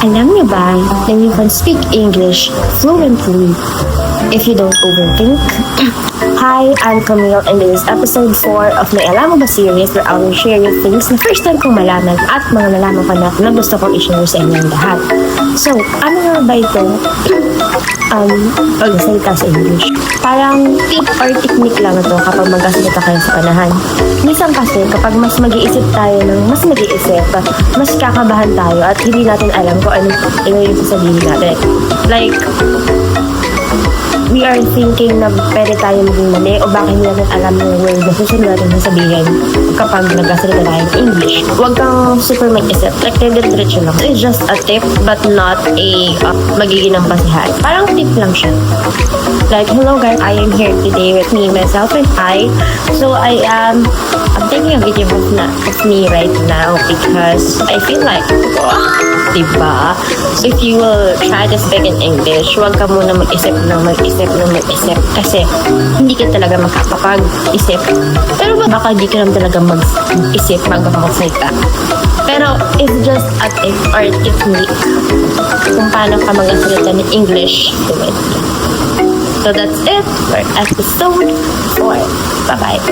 Alam niyo ba na you can speak English fluently if you don't overthink? Hi, I'm Camille and this is episode 4 of my Alam Mo Ba series where I will share you things na first time kong malaman at mga nalaman ko na gusto kong i-share sa inyong lahat. So, ano nga ba ito? Pagsalita sa English. Parang tip or technique lang ito kapag magkasalita kayo sa panahan. Minsan kasi kapag mas mag-iisip tayo ng mas mag-iisip, mas kakabahan tayo at hindi natin alam kung ano yung sasabihin natin. Like, we are thinking na pwede tayo maging mali o baka hindi natin alam yung word na susunod natin sasabihin kapag nagkasalita tayo ng English. Huwag kang super mag-isip. Like, diretso lang. It's just a tip but not a magiging ng basihan. Parang tip lang siya. Like, hello guys, I am here today with me, myself, and I. So, I'm taking a video of me right now because I feel like, diba? If you will try to speak in English, huwag ka muna mag-isip kasi hindi ka talaga makakapag-isip. Pero baka di ka lang talaga mag-isip bago ka magsalita. Pero it's just a tip or technique kung paano ka mag-salita ng English to it. So that's it for episode 4. Bye-bye.